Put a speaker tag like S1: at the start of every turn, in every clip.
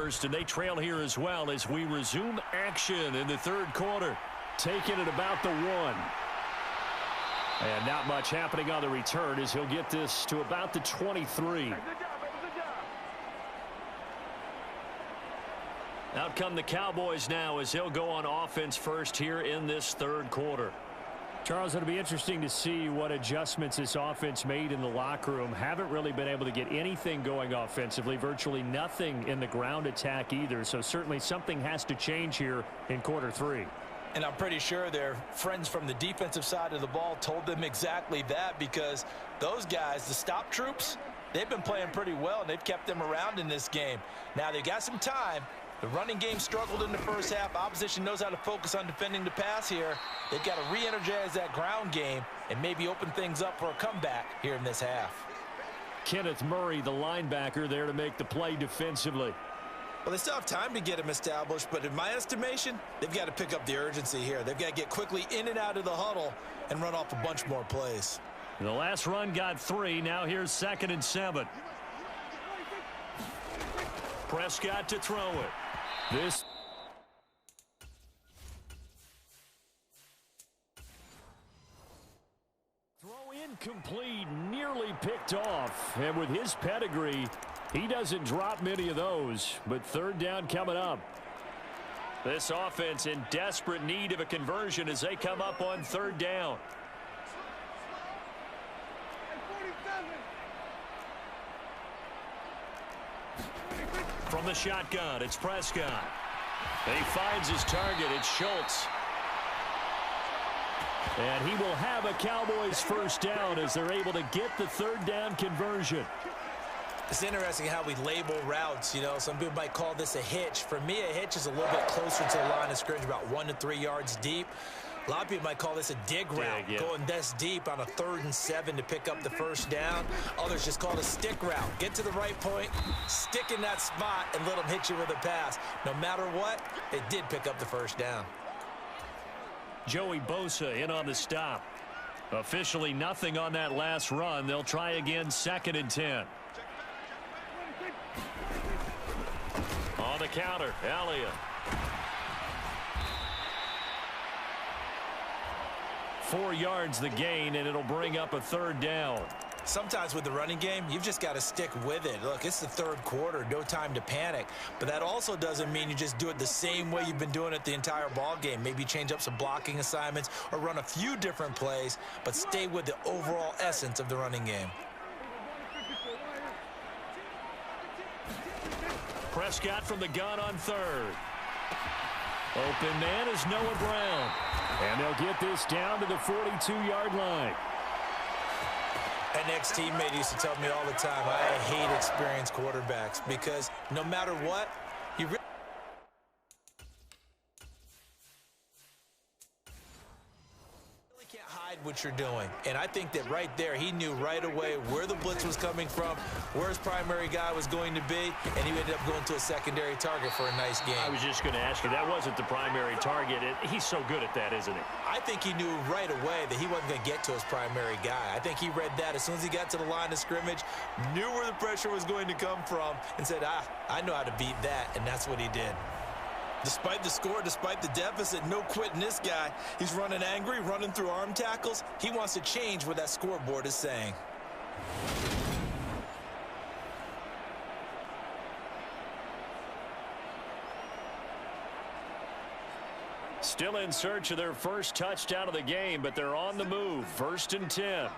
S1: first, and they trail here as well as we resume action in the third quarter. Taking it about the 1. And not much happening on the return as he'll get this to about the 23. Out come the Cowboys now as they'll go on offense first here in this third quarter. Charles, it'll be interesting to see what adjustments this offense made in the locker room. Haven't really been able to get anything going offensively, virtually nothing in the ground attack either. So certainly something has to change here in quarter 3.
S2: And I'm pretty sure their friends from the defensive side of the ball told them exactly that, because those guys, the stop troops, they've been playing pretty well, and they've kept them around in this game. Now they've got some time. The running game struggled in the first half. Opposition knows how to focus on defending the pass here. They've got to re-energize that ground game and maybe open things up for a comeback here in this half.
S1: Kenneth Murray, the linebacker, there to make the play defensively.
S2: Well, they still have time to get him established, but in my estimation, they've got to pick up the urgency here. They've got to get quickly in and out of the huddle and run off a bunch more plays.
S1: The last run got 3. Now here's 2nd and 7. Prescott to throw it. This throw incomplete, nearly picked off. And with his pedigree, he doesn't drop many of those. But third down coming up. This offense in desperate need of a conversion as they come up on third down. From the shotgun, it's Prescott. He finds his target. It's Schultz. And he will have a Cowboys first down as they're able to get the third down conversion.
S2: It's interesting how we label routes. You know, some people might call this a hitch. For me, a hitch is a little bit closer to the line of scrimmage, about 1 to 3 yards deep. A lot of people might call this a dig route, going this deep on a 3rd and 7 to pick up the first down. Others just call it a stick route. Get to the right point, stick in that spot, and let them hit you with a pass. No matter what, they did pick up the first down.
S1: Joey Bosa in on the stop. Officially nothing on that last run. They'll try again, 2nd and 10. On the counter, Elliott. 4 yards the gain, and it'll bring up a third down.
S2: Sometimes with the running game, you've just got to stick with it. Look, it's the third quarter, no time to panic. But that also doesn't mean you just do it the same way you've been doing it the entire ball game. Maybe change up some blocking assignments or run a few different plays, but stay with the overall essence of the running game.
S1: Prescott from the gun on 3rd. Open man is Noah Brown. And they'll get this down to the 42-yard line.
S2: An ex-teammate used to tell me all the time, I hate experienced quarterbacks because no matter what, you really can't hide what you're doing. And I think that right there, he knew right away where the blitz was coming from, where his primary guy was going to be, and he ended up going to a secondary target for a nice game.
S1: I was just going to ask you, that wasn't the primary target. He's so good at that, isn't he?
S2: I think he knew right away that he wasn't going to get to his primary guy. I think he read that as soon as he got to the line of scrimmage, knew where the pressure was going to come from, and said, I know how to beat that, and that's what he did. Despite the score, despite the deficit, no quitting this guy. He's running angry, running through arm tackles. He wants to change what that scoreboard is saying.
S1: Still in search of their first touchdown of the game, but they're on the move. 1st and 10.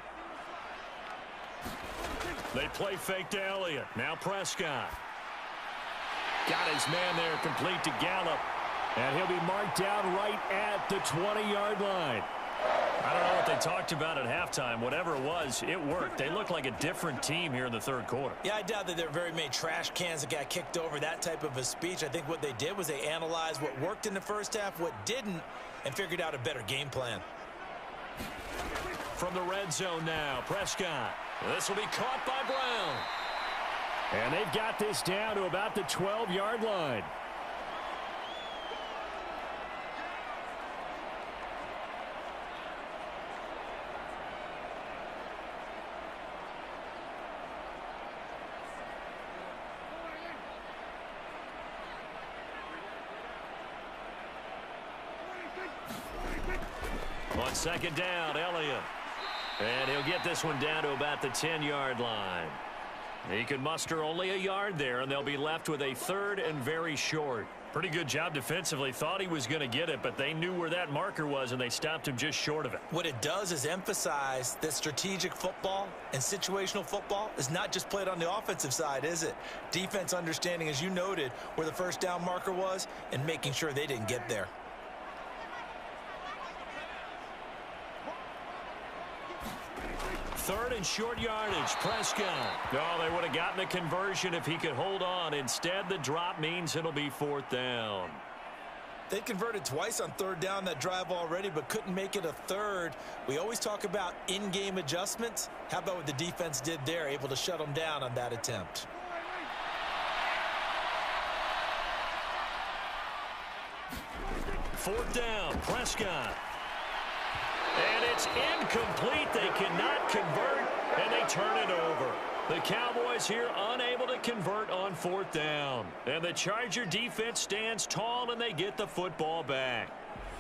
S1: They play fake to Elliott. Now Prescott. Got his man there, complete to Gallup. And he'll be marked down right at the 20-yard line. I don't know what they talked about at halftime. Whatever it was, it worked. They look like a different team here in the third quarter.
S2: Yeah, I doubt that there are very many trash cans that got kicked over, that type of a speech. I think what they did was they analyzed what worked in the first half, what didn't, and figured out a better game plan.
S1: From the red zone now, Prescott. This will be caught by Brown. And they've got this down to about the 12-yard line. On second down, Elliott. And he'll get this one down to about the 10-yard line. He can muster only a yard there, and they'll be left with a third and very short. Pretty good job defensively. Thought he was going to get it, but they knew where that marker was, and they stopped him just short of it.
S2: What it does is emphasize that strategic football and situational football is not just played on the offensive side, is it? Defense understanding, as you noted, where the first down marker was and making sure they didn't get there.
S1: Third and short yardage, Prescott. Oh, they would have gotten the conversion if he could hold on. Instead, the drop means it'll be fourth down.
S2: They converted twice on third down that drive already, but couldn't make it a third. We always talk about in-game adjustments. How about what the defense did there, able to shut them down on that attempt?
S1: Fourth down, Prescott. And it's incomplete. They cannot convert, and they turn it over. The Cowboys here unable to convert on fourth down. And the Charger defense stands tall, and they get the football back.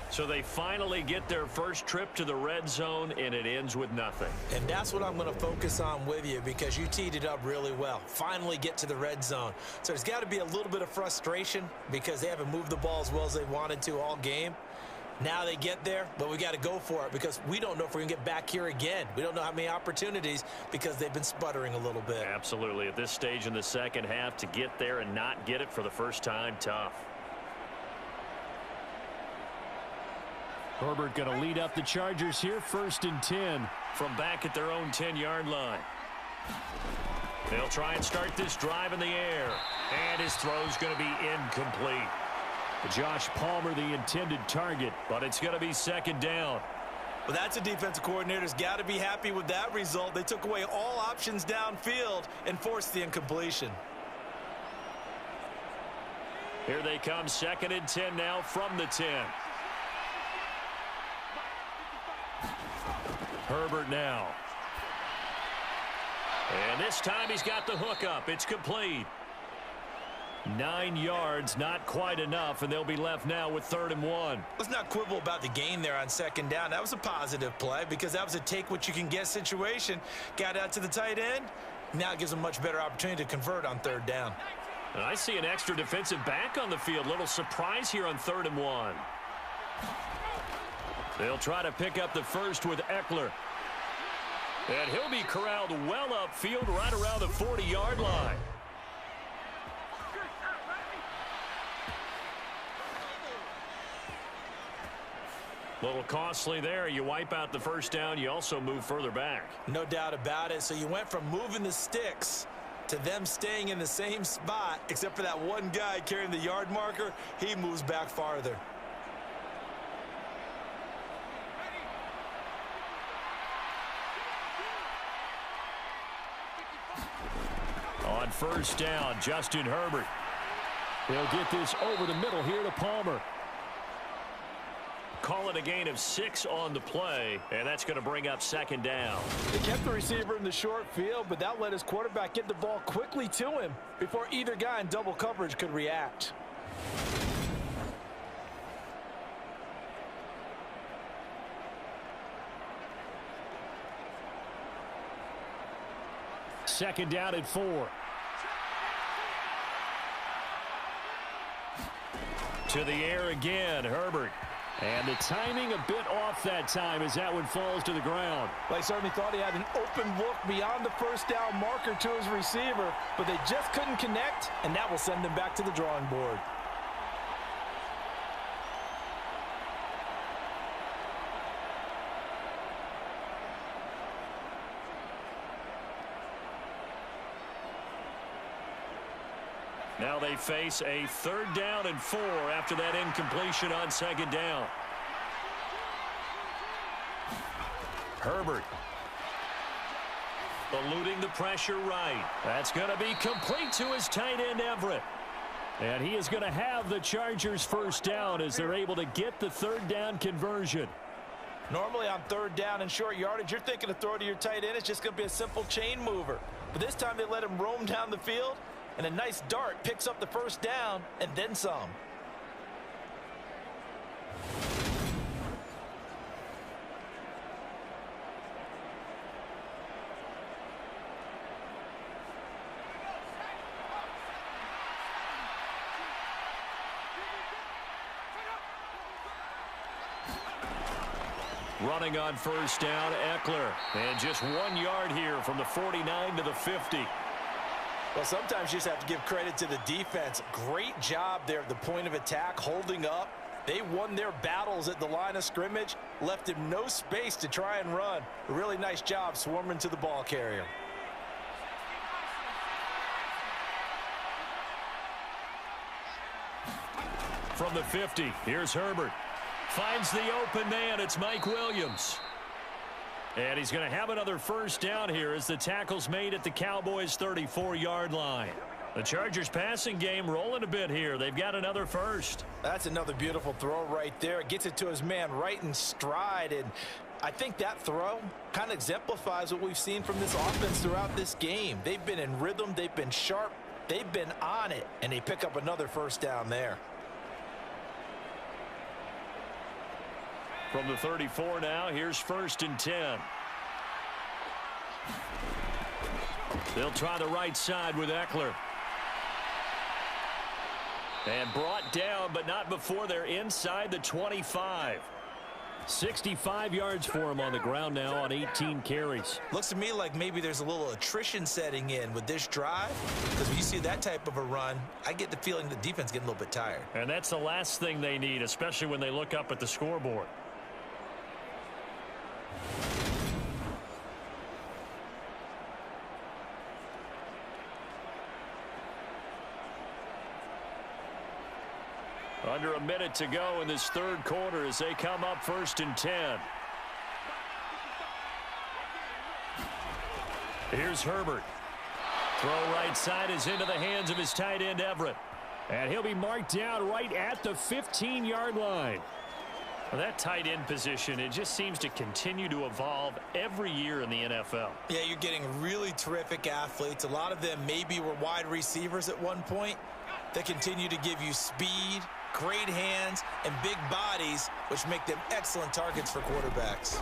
S1: So they finally get their first trip to the red zone, and it ends with nothing.
S2: And that's what I'm going to focus on with you, because you teed it up really well. Finally get to the red zone. So there's got to be a little bit of frustration because they haven't moved the ball as well as they wanted to all game. Now they get there, but we got to go for it because we don't know if we're going to get back here again. We don't know how many opportunities because they've been sputtering a little bit.
S1: Absolutely. At this stage in the second half, to get there and not get it for the first time, tough. Herbert going to lead up the Chargers here, 1st and 10 from back at their own 10-yard line. They'll try and start this drive in the air, and his throw's going to be incomplete. Josh Palmer, the intended target, but it's going to be second down.
S2: Well, that's a defensive coordinator's got to be happy with that result. They took away all options downfield and forced the incompletion.
S1: Here they come, 2nd and 10 now from the 10. Herbert now. And this time he's got the hook up. It's complete. 9 yards, not quite enough, and they'll be left now with 3rd and 1.
S2: Let's not quibble about the gain there on second down. That was a positive play because that was a take-what-you-can-get situation. Got out to the tight end. Now it gives them a much better opportunity to convert on 3rd down.
S1: And I see an extra defensive back on the field. Little surprise here on 3rd and 1. They'll try to pick up the first with Eckler. And he'll be corralled well upfield right around the 40-yard line. A little costly there. You wipe out the first down. You also move further back.
S2: No doubt about it. So you went from moving the sticks to them staying in the same spot, except for that one guy carrying the yard marker. He moves back farther.
S1: On first down, Justin Herbert. He'll get this over the middle here to Palmer. Call it a gain of 6 on the play, and that's going to bring up 2nd down.
S2: They kept the receiver in the short field, but that let his quarterback get the ball quickly to him before either guy in double coverage could react.
S1: Second down at 4. To the air again, Herbert. And the timing a bit off that time as that one falls to the ground.
S2: Well, he certainly thought he had an open look beyond the first down marker to his receiver, but they just couldn't connect, and that will send them back to the drawing board.
S1: Now they face a 3rd down and 4 after that incompletion on 2nd down. Herbert. Eluding the pressure right. That's going to be complete to his tight end, Everett. And he is going to have the Chargers first down as they're able to get the 3rd down conversion.
S2: Normally on 3rd down and short yardage, you're thinking to throw to your tight end. It's just going to be a simple chain mover. But this time they let him roam down the field, and a nice dart picks up the first down and then some.
S1: Running on first down, Eckler. And just 1 yard here from the 49 to the 50.
S2: Well, sometimes you just have to give credit to the defense. Great job there at the point of attack, holding up. They won their battles at the line of scrimmage, left him no space to try and run. A really nice job swarming to the ball carrier.
S1: From the 50, here's Herbert. Finds the open man. It's Mike Williams. And he's going to have another first down here as the tackle's made at the Cowboys' 34-yard line. The Chargers passing game rolling a bit here. They've got another first.
S2: That's another beautiful throw right there. Gets it to his man right in stride. And I think that throw kind of exemplifies what we've seen from this offense throughout this game. They've been in rhythm. They've been sharp. They've been on it. And they pick up another first down there.
S1: From the 34 now, here's 1st and 10. They'll try the right side with Eckler. And brought down, but not before they're inside the 25. 65 yards for him on the ground now on 18 carries.
S2: Looks to me like maybe there's a little attrition setting in with this drive, because when you see that type of a run, I get the feeling the defense getting a little bit tired.
S1: And that's the last thing they need, especially when they look up at the scoreboard. Under a minute to go in this third quarter as they come up 1st and 10. Here's Herbert. Throw right side is into the hands of his tight end Everett. And he'll be marked down right at the 15-yard line. Well, that tight end position, it just seems to continue to evolve every year in the NFL.
S2: Yeah, you're getting really terrific athletes. A lot of them maybe were wide receivers at one point. They continue to give you speed, great hands, and big bodies, which make them excellent targets for quarterbacks.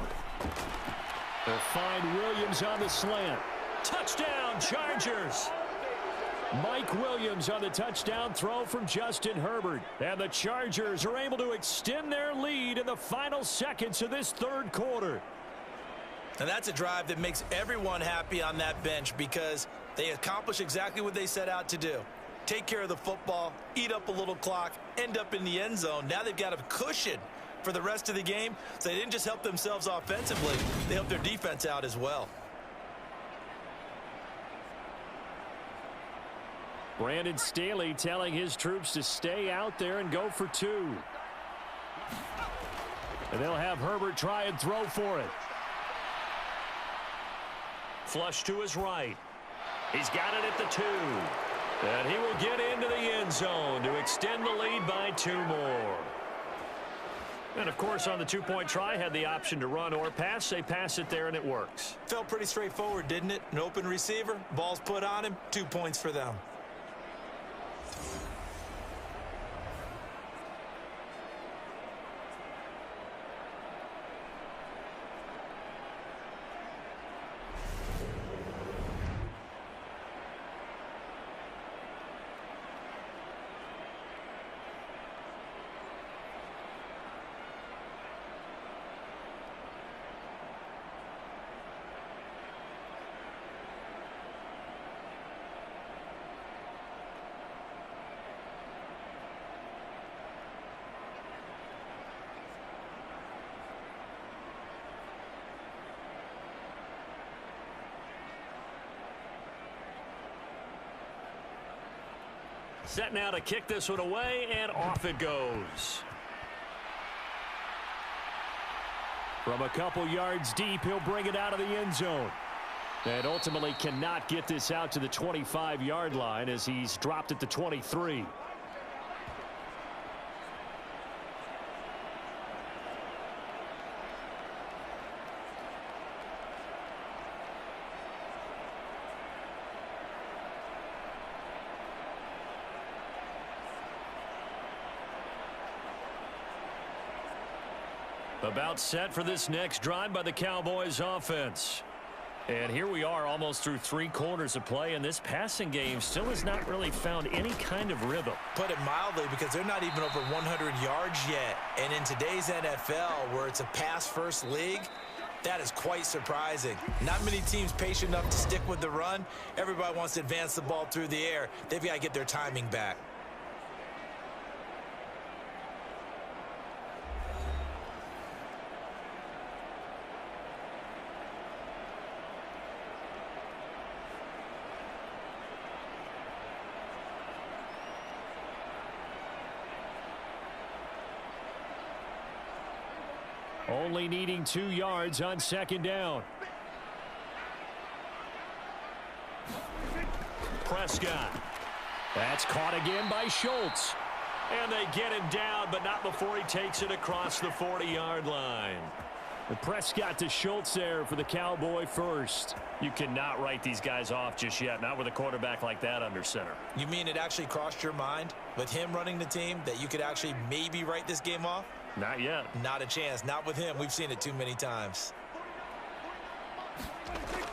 S1: They'll find Williams on the slant. Touchdown, Chargers! Mike Williams on the touchdown throw from Justin Herbert. And the Chargers are able to extend their lead in the final seconds of this third quarter.
S2: And that's a drive that makes everyone happy on that bench because they accomplish exactly what they set out to do. Take care of the football, eat up a little clock, end up in the end zone. Now they've got a cushion for the rest of the game. So they didn't just help themselves offensively, they helped their defense out as well.
S1: Brandon Staley telling his troops to stay out there and go for 2. And they'll have Herbert try and throw for it. Flush to his right. He's got it at the 2. And he will get into the end zone to extend the lead by 2 more. And, of course, on the 2-point try, had the option to run or pass. They pass it there, and it works.
S2: Felt pretty straightforward, didn't it? An open receiver, ball's put on him, 2 points for them.
S1: Set now to kick this one away, and off it goes. From a couple yards deep, he'll bring it out of the end zone. And ultimately cannot get this out to the 25-yard line as he's dropped at the 23. About set for this next drive by the Cowboys offense. And here we are almost through 3 quarters of play, and this passing game still has not really found any kind of rhythm.
S2: Put it mildly, because they're not even over 100 yards yet. And in today's NFL, where it's a pass-first league, that is quite surprising. Not many teams patient enough to stick with the run. Everybody wants to advance the ball through the air. They've got to get their timing back.
S1: Only needing 2 yards on 2nd down. Prescott. That's caught again by Schultz. And they get him down, but not before he takes it across the 40-yard line. The Prescott to Schultz there for the Cowboy first. You cannot write these guys off just yet, not with a quarterback like that under center.
S2: You mean it actually crossed your mind with him running the team that you could actually maybe write this game off?
S1: Not yet.
S2: Not a chance. Not with him. We've seen it too many times.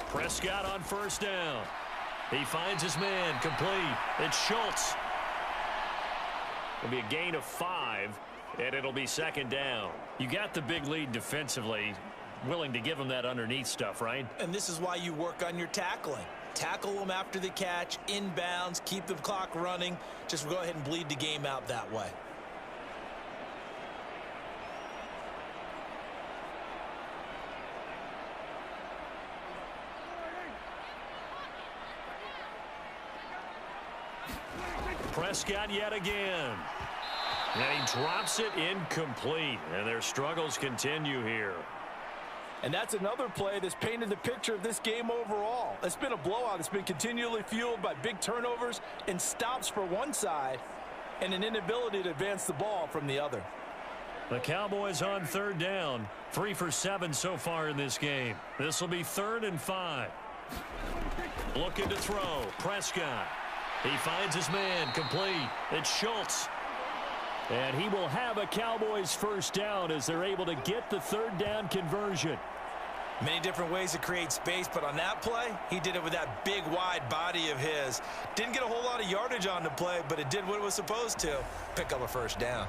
S1: Prescott on 1st down. He finds his man complete. It's Schultz. It'll be a gain of 5, and it'll be 2nd down. You got the big lead defensively. Willing to give him that underneath stuff, right?
S2: And this is why you work on your tackling. Tackle them after the catch, inbounds, keep the clock running. Just go ahead and bleed the game out that way.
S1: Prescott yet again. And he drops it incomplete. And their struggles continue here.
S3: And that's another play that's painted the picture of this game overall. It's been a blowout. It's been continually fueled by big turnovers and stops for one side and an inability to advance the ball from the other.
S1: The Cowboys on 3rd down. 3 for 7 so far in this game. This will be 3rd and 5. Looking to throw. Prescott. He finds his man complete. It's Schultz. And he will have a Cowboys 1st down as they're able to get the 3rd down conversion.
S2: Many different ways to create space, but on that play, he did it with that big, wide body of his. Didn't get a whole lot of yardage on the play, but it did what it was supposed to. Pick up a 1st down.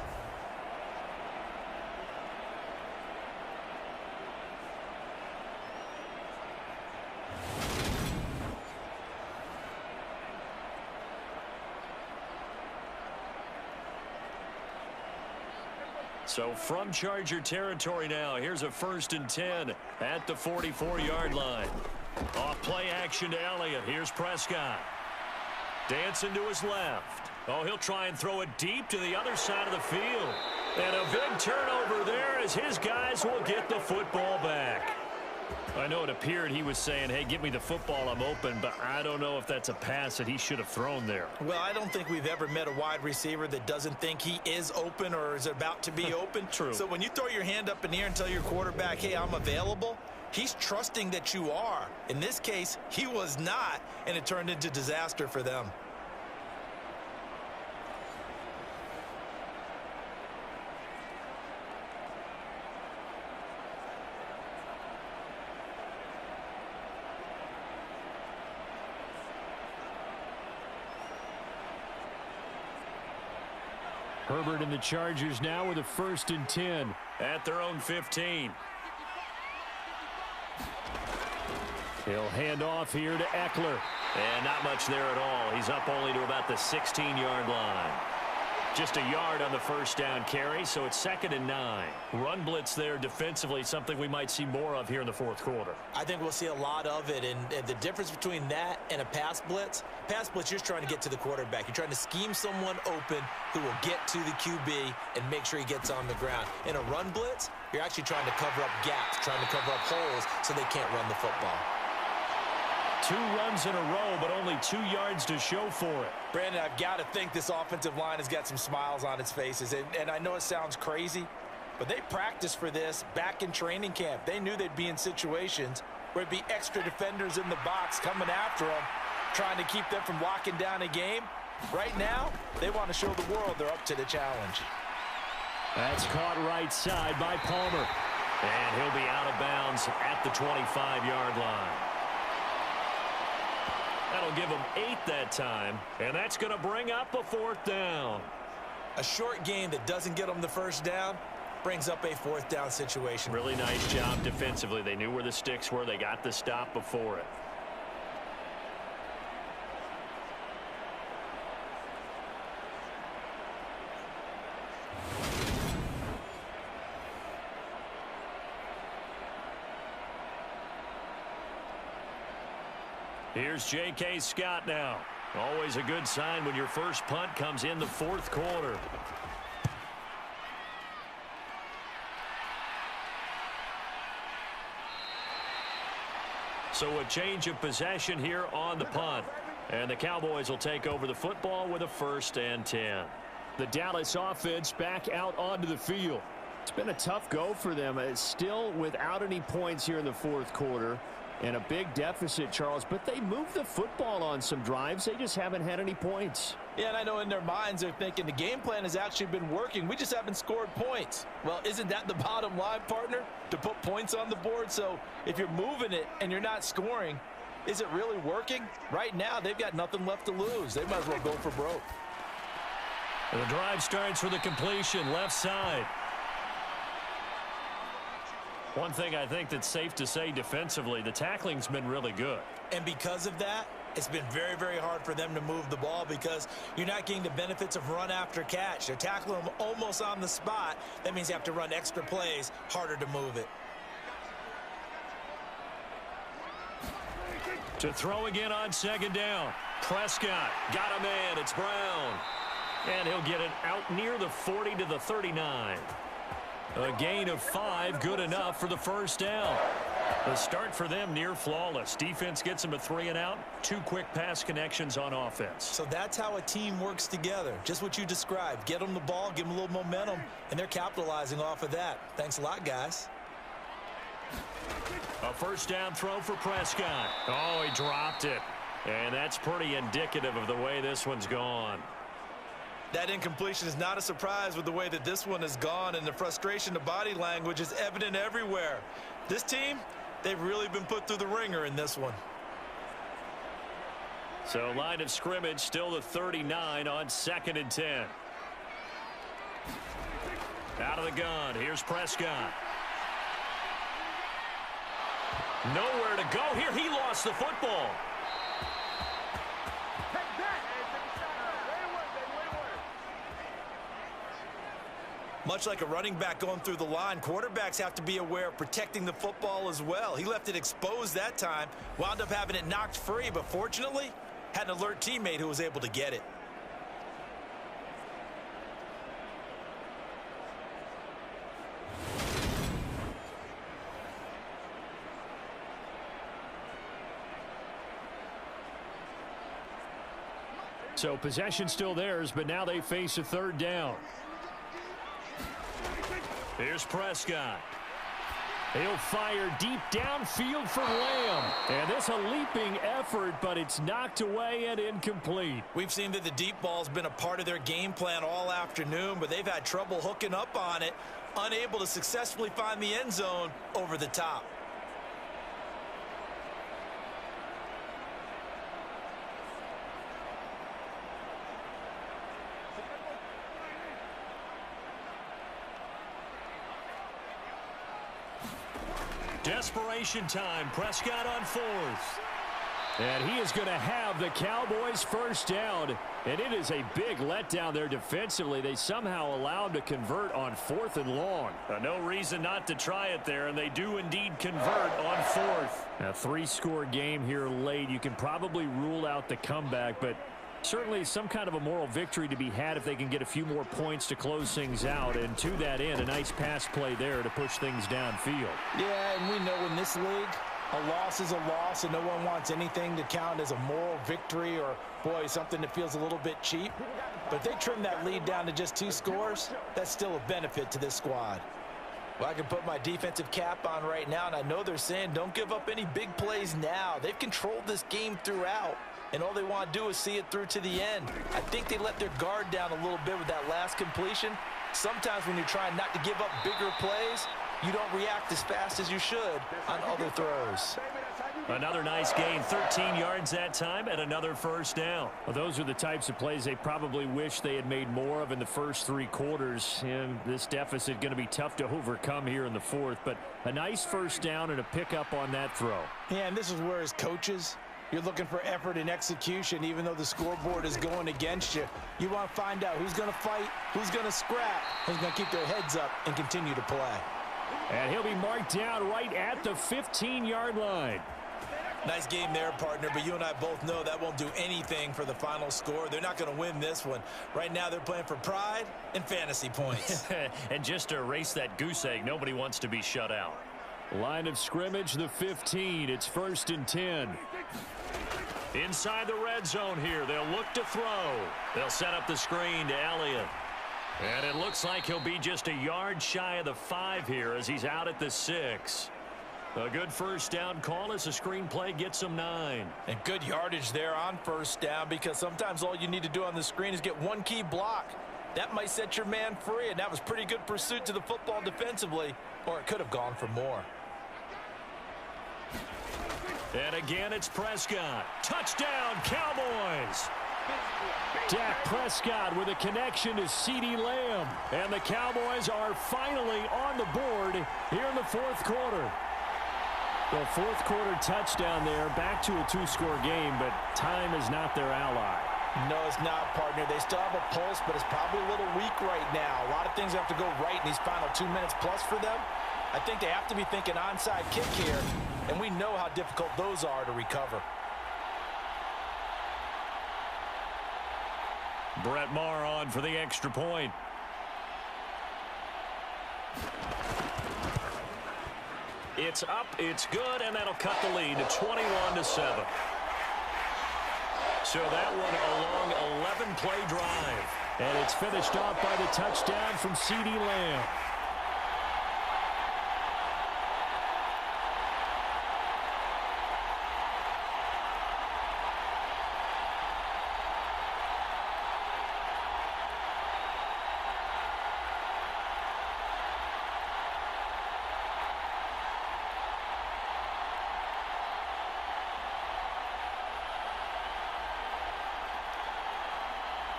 S1: So from Charger territory now, here's a 1st and 10 at the 44-yard line. Off play action to Elliott. Here's Prescott. Dancing to his left. Oh, he'll try and throw it deep to the other side of the field. And a big turnover there as his guys will get the football back. I know it appeared he was saying, hey, give me the football, I'm open, but I don't know if that's a pass that he should have thrown there.
S2: Well, I don't think we've ever met a wide receiver that doesn't think he is open or is about to be open.
S1: True.
S2: So when you throw your hand up in the air and tell your quarterback, hey, I'm available, he's trusting that you are. In this case, he was not, and it turned into disaster for them.
S1: Herbert and the Chargers now with a 1st and 10 at their own 15. He'll hand off here to Eckler. And not much there at all. He's up only to about the 16-yard line. Just a yard on the 1st down carry, so it's 2nd and 9. Run blitz there defensively, something we might see more of here in the 4th quarter.
S2: I think we'll see a lot of it, and the difference between that and a pass blitz, you're just trying to get to the quarterback. You're trying to scheme someone open who will get to the QB and make sure he gets on the ground. In a run blitz, you're actually trying to cover up gaps, trying to cover up holes so they can't run the football.
S1: 2 runs in a row, but only 2 yards to show for it.
S3: Brandon, I've got to think this offensive line has got some smiles on its faces. And I know it sounds crazy, but they practiced for this back in training camp. They knew they'd be in situations where it'd be extra defenders in the box coming after them, trying to keep them from locking down a game. Right now, they want to show the world they're up to the challenge.
S1: That's caught right side by Palmer. And he'll be out of bounds at the 25-yard line. That'll give them 8 that time, and that's going to bring up a 4th down.
S2: A short game that doesn't get them the first down brings up a 4th down situation.
S1: Really nice job defensively. They knew where the sticks were. They got the stop before it. Here's J.K. Scott now. Always a good sign when your first punt comes in the 4th quarter. So a change of possession here on the punt. And the Cowboys will take over the football with a 1st and 10. The Dallas offense back out onto the field. It's been a tough go for them. It's still without any points here in the 4th quarter. And a big deficit, Charles, but they moved the football on some drives. They just haven't had any points.
S3: Yeah, and I know in their minds they're thinking the game plan has actually been working. We just haven't scored points. Well, isn't that the bottom line, partner? To put points on the board? So if you're moving it and you're not scoring, is it really working? Right now, they've got nothing left to lose. They might as well go for broke.
S1: The drive starts with a completion, left side. One thing I think that's safe to say defensively, the tackling's been really good.
S2: And because of that, it's been very, very hard for them to move the ball because you're not getting the benefits of run after catch. They're tackling them almost on the spot. That means you have to run extra plays, harder to move it.
S1: To throw again on 2nd down. Prescott got a man. It's Brown. And he'll get it out near the 40 to the 39. A gain of 5, good enough for the 1st down. The start for them near flawless. Defense gets them a 3 and out. 2 quick pass connections on offense.
S2: So that's how a team works together. Just what you described. Get them the ball, give them a little momentum, and they're capitalizing off of that. Thanks a lot, guys.
S1: A 1st down throw for Prescott. Oh, he dropped it. And that's pretty indicative of the way this one's gone.
S3: That incompletion is not a surprise with the way that this one has gone, and the frustration, the body language is evident everywhere. This team, they've really been put through the ringer in this one.
S1: So line of scrimmage still the 39 on 2nd and 10. Out of the gun, here's Prescott. Nowhere to go here. He lost the football.
S2: Much like a running back going through the line, quarterbacks have to be aware of protecting the football as well. He left it exposed that time, wound up having it knocked free, but fortunately, had an alert teammate who was able to get it.
S1: So possession still theirs, but now they face a 3rd down. Here's Prescott. He'll fire deep downfield for Lamb. And this a leaping effort, but it's knocked away and incomplete.
S2: We've seen that the deep ball's been a part of their game plan all afternoon, but they've had trouble hooking up on it, unable to successfully find the end zone over the top.
S1: Desperation time. Prescott on 4th. And he is going to have the Cowboys 1st down. And it is a big letdown there defensively. They somehow allow him to convert on 4th and long. No reason not to try it there, and they do indeed convert on 4th. A 3-score game here late. You can probably rule out the comeback, but certainly some kind of a moral victory to be had if they can get a few more points to close things out. And to that end, a nice pass play there to push things downfield.
S3: Yeah, and we know in this league, a loss is a loss, and no one wants anything to count as a moral victory or, boy, something that feels a little bit cheap. But if they trim that lead down to just 2 scores, that's still a benefit to this squad. Well, I can put my defensive cap on right now, and I know they're saying don't give up any big plays now. They've controlled this game throughout, and all they want to do is see it through to the end. I think they let their guard down a little bit with that last completion. Sometimes when you're trying not to give up bigger plays, you don't react as fast as you should on other throws.
S1: Another nice gain, 13 yards that time, and another first down. Well, those are the types of plays they probably wish they had made more of in the first 3 quarters. And this deficit going to be tough to overcome here in the fourth. But a nice first down and a pickup on that throw.
S3: Yeah, and this is where as coaches, you're looking for effort and execution, even though the scoreboard is going against you. You want to find out who's going to fight, who's going to scrap, who's going to keep their heads up and continue to play.
S1: And he'll be marked down right at the 15-yard line.
S2: Nice game there, partner, but you and I both know that won't do anything for the final score. They're not going to win this one. Right now they're playing for pride and fantasy points.
S1: And just to erase that goose egg, nobody wants to be shut out. Line of scrimmage, the 15. It's 1st and 10. Inside the red zone here. They'll look to throw. They'll set up the screen to Elliott. And it looks like he'll be just a yard shy of the 5 here as he's out at the 6. A good first down call as the screenplay gets him 9.
S3: And good yardage there on first down, because sometimes all you need to do on the screen is get one key block. That might set your man free, and that was pretty good pursuit to the football defensively, or it could have gone for more.
S1: And again, it's Prescott. Touchdown, Cowboys! Dak Prescott with a connection to CeeDee Lamb. And the Cowboys are finally on the board here in the fourth quarter. The fourth quarter touchdown there, back to a 2-score game, but time is not their ally.
S3: No, it's not, partner. They still have a pulse, but it's probably a little weak right now. A lot of things have to go right in these final 2 minutes plus for them. I think they have to be thinking onside kick here, and we know how difficult those are to recover.
S1: Brett Maher on for the extra point. It's up, it's good, and that'll cut the lead to 21-7. So that one a long 11-play drive. And it's finished off by the touchdown from CeeDee Lamb.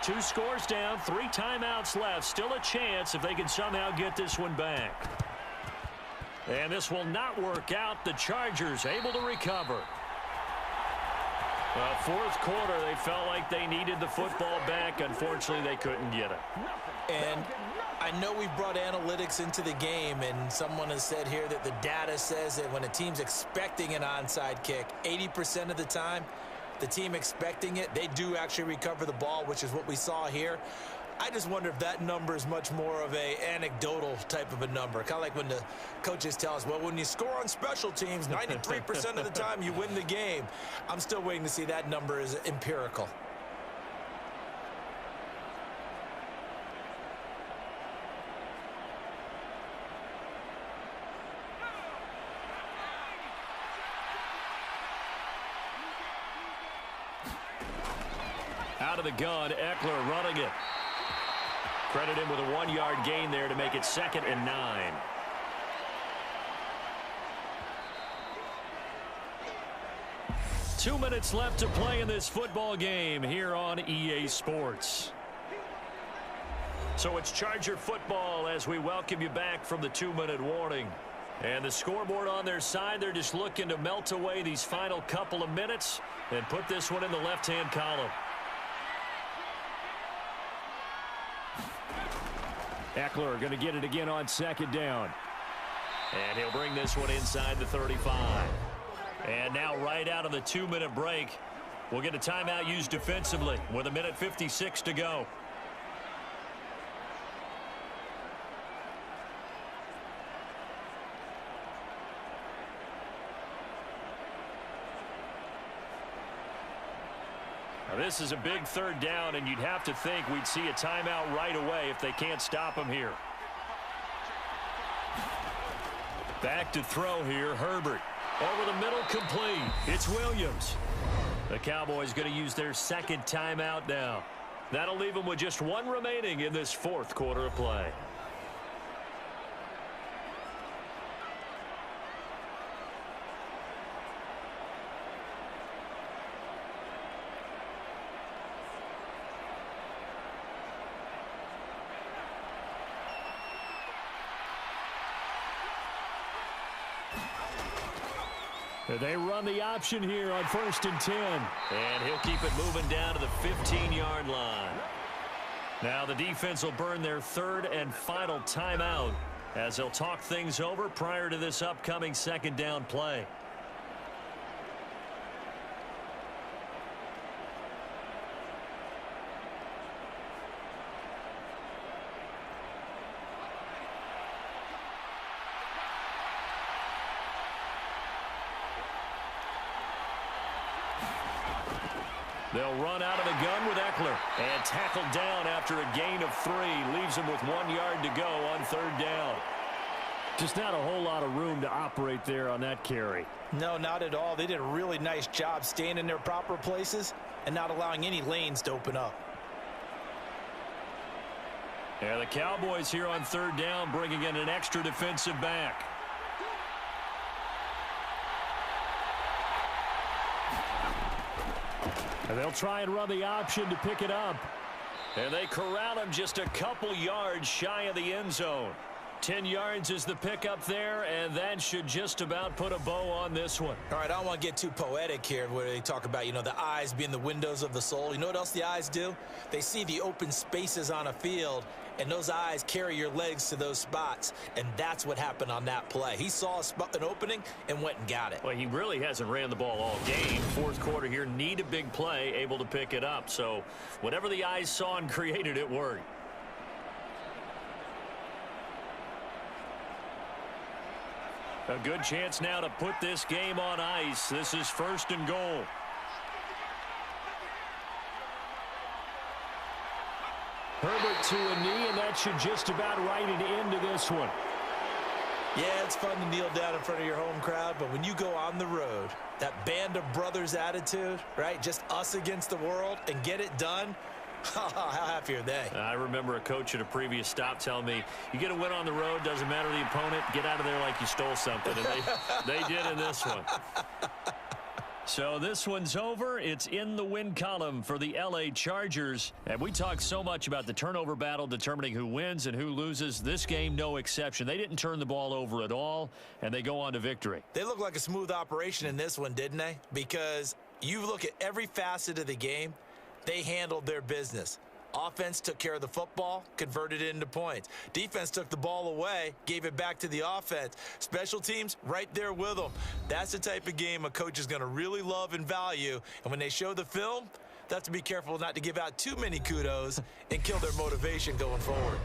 S1: Two scores down, 3 timeouts left. Still a chance if they can somehow get this one back. And this will not work out. The Chargers able to recover. Fourth quarter, they felt like they needed the football back. Unfortunately, they couldn't get it.
S2: And I know we've brought analytics into the game, and someone has said here that the data says that when a team's expecting an onside kick, 80% of the time, the team expecting it, they do actually recover the ball, which is what we saw here. I just wonder if that number is much more of a anecdotal type of a number. Kind of like when the coaches tell us, well, when you score on special teams, 93% of the time you win the game. I'm still waiting to see that number is empirical.
S1: Out of the gun, Eckler running it. Credit him with a 1-yard gain there to make it 2nd and 9. Two minutes left to play in this football game here on EA Sports. So it's Charger football as we welcome you back from the 2-minute warning. And the scoreboard on their side, they're just looking to melt away these final couple of minutes and put this one in the left-hand column. Eckler going to get it again on 2nd down. And he'll bring this one inside the 35. And now right out of the 2-minute break, we'll get a timeout used defensively with 1:56 to go. This is a big 3rd down, and you'd have to think we'd see a timeout right away if they can't stop him here. Back to throw here, Herbert. Over the middle, complete. It's Williams. The Cowboys going to use their 2nd timeout now. That'll leave them with just 1 remaining in this 4th quarter of play. They run the option here on 1st and 10.
S4: And he'll keep it moving down to the 15-yard line. Now the defense will burn their third and final timeout as they'll talk things over prior to this upcoming second down play.
S1: They'll run out of the gun with Eckler. And tackled down after a gain of 3. Leaves him with 1 yard to go on 3rd down. Just not a whole lot of room to operate there on that carry.
S3: No, not at all. They did a really nice job staying in their proper places and not allowing any lanes to open up.
S1: Yeah, the Cowboys here on 3rd down bringing in an extra defensive back. And they'll try and run the option to pick it up. And they corral him just a couple yards shy of the end zone. 10 yards is the pickup there, and that should just about put a bow on this one.
S2: All right, I don't want to get too poetic here where they talk about, the eyes being the windows of the soul. You know what else the eyes do? They see the open spaces on a field, and those eyes carry your legs to those spots, and that's what happened on that play. He saw an opening and went and got it.
S4: Well, he really hasn't ran the ball all game. 4th quarter here, need a big play, able to pick it up. So whatever the eyes saw and created, it worked.
S1: A good chance now to put this game on ice. This is 1st and goal. Herbert to a knee, and that should just about write it into this one.
S2: Yeah, it's fun to kneel down in front of your home crowd, but when you go on the road, that band of brothers attitude, right? Just us against the world and get it done. How happy are they?
S4: I remember a coach at a previous stop telling me, you get a win on the road, doesn't matter the opponent, get out of there like you stole something. And they did in this one. So this one's over. It's in the win column for the L.A. Chargers. And we talk so much about the turnover battle determining who wins and who loses. This game, no exception. They didn't turn the ball over at all, and they go on to victory.
S2: They look like a smooth operation in this one, didn't they? Because you look at every facet of the game, they handled their business. Offense took care of the football, converted it into points. Defense took the ball away, gave it back to the offense. Special teams, right there with them. That's the type of game a coach is going to really love and value. And when they show the film, they have to be careful not to give out too many kudos and kill their motivation going forward.